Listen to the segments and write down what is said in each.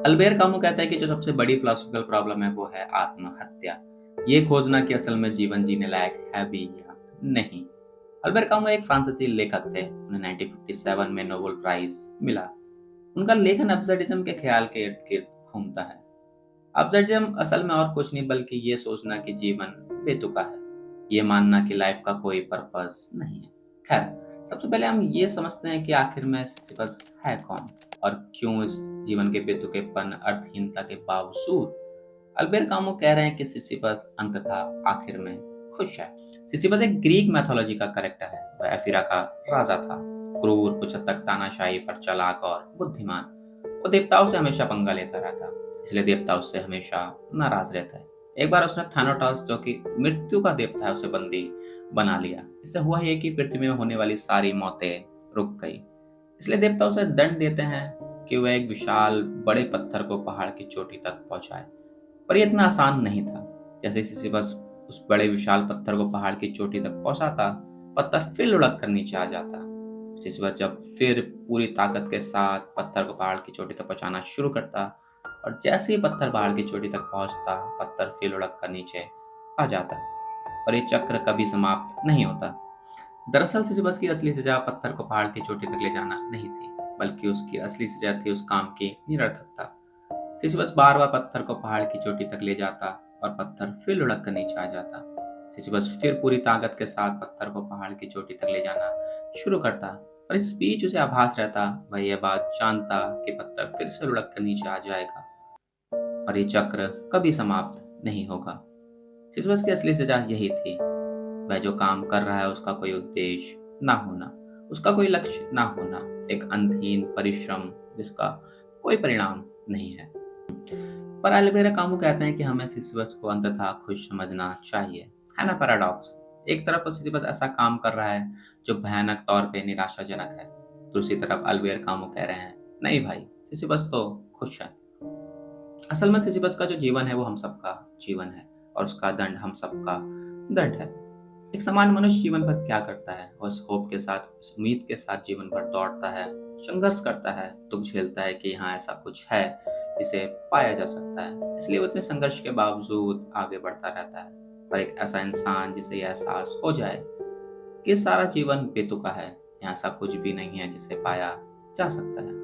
Albert Camus कहता है कि जो सबसे बड़ी फिलोसॉफिकल प्रॉब्लम है वो है आत्महत्या। ये खोजना कि असल में जीवन जीने लायक है भी या नहीं। अल्बेर कामू एक फ्रांसीसी लेखक थे। उन्हें 1957 में नोबेल प्राइज मिला। उनका लेखन अब्सर्डिज्म के ख्याल के इर्द गिर्द घूमता है। अब्सर्डिज्म असल में और कुछ नहीं बल्कि ये सोचना कि जीवन बेतुका है, ये मानना कि लाइफ का कोई पर्पस नहीं है। खैर, सबसे पहले हम ये समझते हैं कि आखिर में सिसिफस है कौन और क्यों इस जीवन के बेतुकेपन अर्थहीनता के बावजूद अल्बेर कामू कह रहे हैं कि सिसिफस अंततः आखिर में खुश है। सिसिफस एक ग्रीक मैथोलॉजी का कैरेक्टर है। वह एफिरा का राजा था, क्रूर, कुछ हद तक तानाशाही पर चालाक और बुद्धिमान। वो देवताओं से हमेशा पंगा लेता रहता, इसलिए देवता उससे हमेशा नाराज रहता है। एक बार उसने थानोटॉस, जो कि मृत्यु का देवता है, उसे बंदी बना लिया। इससे हुआ ये कि पृथ्वी में होने वाली सारी मौतें रुक गई। इसलिए देवता उसे दंड देते हैं कि वह एक विशाल बड़े पत्थर को पहाड़ की चोटी तक पहुंचाए। पर यह इतना आसान नहीं था। जैसे ही सिसिफस उस बड़े विशाल पत्थर को पहाड़ की चोटी तक पहुंचाता, पत्थर फिर लुढ़क कर नीचे आ जाता। सिसिफस जब फिर पूरी ताकत के साथ पत्थर को पहाड़ की चोटी तक पहुंचाना शुरू करता और जैसे ही पत्थर पहाड़ की चोटी तक पहुंचता, पत्थर फिर लुढ़क कर नीचे आ जाता। और ये चक्र कभी समाप्त नहीं होता। दरअसल सिसिफस की असली सजा पत्थर को पहाड़ की चोटी तक ले जाना नहीं थी, बल्कि उसकी असली सजा थी उस काम की निरर्थकता। सिसिफस बार बार पत्थर को पहाड़ की चोटी तक ले जाता और पत्थर फिर लुढ़क कर नीचे आ जाता। सिसिफस फिर पूरी ताकत के साथ पत्थर को पहाड़ की चोटी तक ले जाना शुरू करता और इस बीच उसे आभास रहता, वह यह बात जानता कि पत्थर फिर से लुढ़क कर नीचे आ जाएगा और ये चक्र कभी समाप्त नहीं होगा। सिसिफस की असली सजा यही थी। वह जो काम कर रहा है उसका कोई उद्देश्य ना होना, उसका कोई लक्ष्य ना होना, एक अंतहीन परिश्रम जिसका कोई परिणाम नहीं है। पर अल्बेरा कामू कहते हैं कि हमें सिसिफस को अंततः खुश समझना चाहिए। है ना पैराडॉक्स? एक तरफ तो सिसिफस ऐसा काम कर रहा है जो भयानक तौर पे निराशाजनक है, दूसरी तरफ अल्बेर कामू कह रहे हैं नहीं भाई, सिसिफस तो खुश है। असल में सिसिफस का जो जीवन है वो हम सबका जीवन है और उसका दंड हम सबका दंड है। एक सामान्य मनुष्य जीवन भर क्या करता है? वो उस होप के साथ, उस उम्मीद के साथ जीवन भर दौड़ता है, संघर्ष करता है, दुख झेलता है कि यहाँ ऐसा कुछ है जिसे पाया जा सकता है। इसलिए वो इतने संघर्ष के बावजूद आगे बढ़ता रहता है। पर एक ऐसा इंसान जिसे यह एहसास हो जाए कि सारा जीवन बेतुका है, यहाँ ऐसा कुछ भी नहीं है जिसे पाया जा सकता है।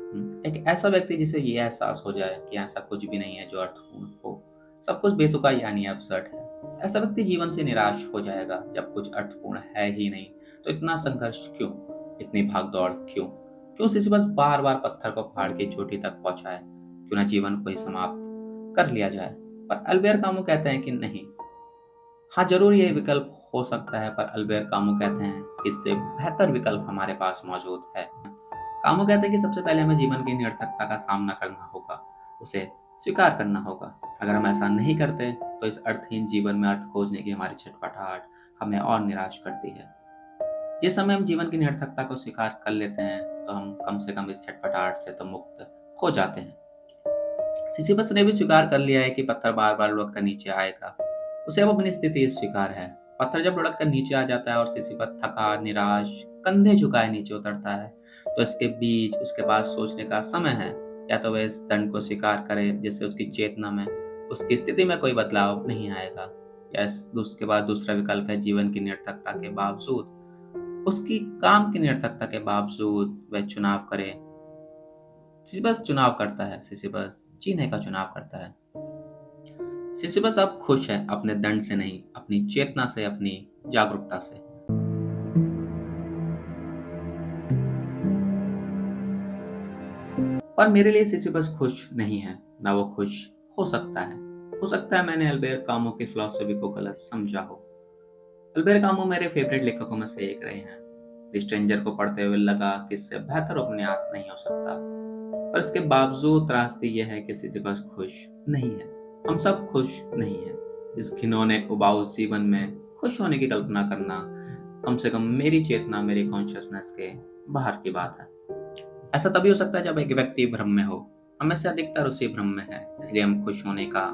एक ऐसा व्यक्ति जिसे यह एहसास हो जाए कि ऐसा कुछ भी नहीं है जो अर्थपूर्ण हो, सब कुछ बेतुका यानी अब्सर्ड है, ऐसा व्यक्ति जीवन से निराश हो जाएगा। जब कुछ अर्थपूर्ण है ही नहीं तो इतना संघर्ष क्यों, इतनी भागदौड़ क्यों? क्यों सिसिफस बार बार पत्थर को पहाड़ की चोटी तक पहुंचाए? क्यों ना जीवन को ही समाप्त कर लिया जाए? पर अल्बेर कामू कहते हैं कि नहीं। हाँ, जरूर ये विकल्प हो सकता है, पर अल्बेर कामू कहते हैं कि इससे बेहतर विकल्प हमारे पास मौजूद है। कामू कहते हैं कि सबसे पहले हमें जीवन की निरर्थकता का सामना करना होगा, उसे स्वीकार करना होगा। अगर हम ऐसा नहीं करते तो इस अर्थहीन जीवन में अर्थ खोजने की हमारी छटपटाहट हमें और निराश करती है। जिस समय हम जीवन की निरर्थकता को स्वीकार कर लेते हैं तो हम कम से कम इस छटपटाहट से तो मुक्त हो जाते हैं। सिसिफस ने भी स्वीकार कर लिया है कि पत्थर बार बार लुढ़क कर नीचे आएगा। उसे अब अपनी स्थिति स्वीकार है। पत्थर जब लुढ़क कर नीचे आ जाता है और सिसिफस थका, निराश, कंधे झुकाए नीचे उतरता है, तो इसके बीच उसके पास सोचने का समय है। या तो वह इस दंड को स्वीकार करे जिससे उसकी चेतना में, उसकी स्थिति में कोई बदलाव नहीं आएगा, या उसके बाद दूसरा विकल्प है जीवन की निरर्थकता के बावजूद, उसकी काम की निरर्थकता के बावजूद वह चुनाव करे। सिसिफस चुनाव करता है, सिसिफस जीने का चुनाव करता है। सिसिफस अब खुश है, अपने दंड से नहीं, अपनी चेतना से, अपनी जागरूकता से। पर मेरे लिए सिसिफस खुश नहीं है, ना वो खुश हो सकता है। हो सकता है मैंने अल्बेर कामू की फिलॉसफी को गलत समझा हो। अल्बेर कामू मेरे फेवरेट लेखकों में से एक रहे हैं। द स्ट्रेंजर को पढ़ते हुए लगा कि इससे बेहतर उपन्यास नहीं हो सकता। पर इसके बावजूद त्रासदी यह है कि सिसिफस खुश नहीं है। हम सब खुश नहीं हैं। इस घिनौने उबाऊ जीवन में खुश होने की कल्पना करना कम से कम मेरी चेतना, मेरी कॉन्शियसनेस के बाहर की बात है। ऐसा तभी हो सकता है जब एक व्यक्ति भ्रम में हो। हम में से अधिकतर उसी भ्रम में है, इसलिए हम खुश होने का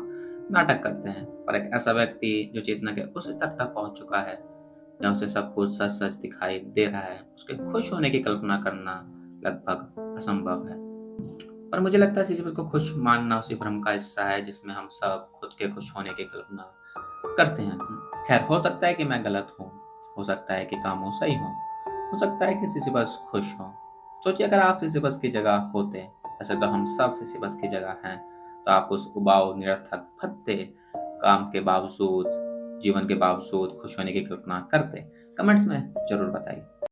नाटक करते हैं। पर एक ऐसा व्यक्ति जो चेतना के उस स्तर तक पहुंच चुका है जहाँ उसे सब कुछ सच-सच दिखाई दे रहा है, उसके खुश होने की कल्पना करना लगभग असंभव है। पर मुझे लगता है सिसिफस को खुश मानना उसी भ्रम का हिस्सा है जिसमें हम सब खुद के खुश होने की कल्पना करते हैं। खैर, हो सकता है कि मैं गलत हूँ, हो सकता है कि कामों सही हो सकता है कि सिसिफस खुश हो। सोचिए अगर आप सिसिफस की जगह होते, ऐसे तो हम सब सिसिफस की जगह हैं, तो आप उस उबाऊ, निरर्थक, भद्दे काम के बावजूद, जीवन के बावजूद खुश होने की कल्पना करते? कमेंट्स में ज़रूर बताइए।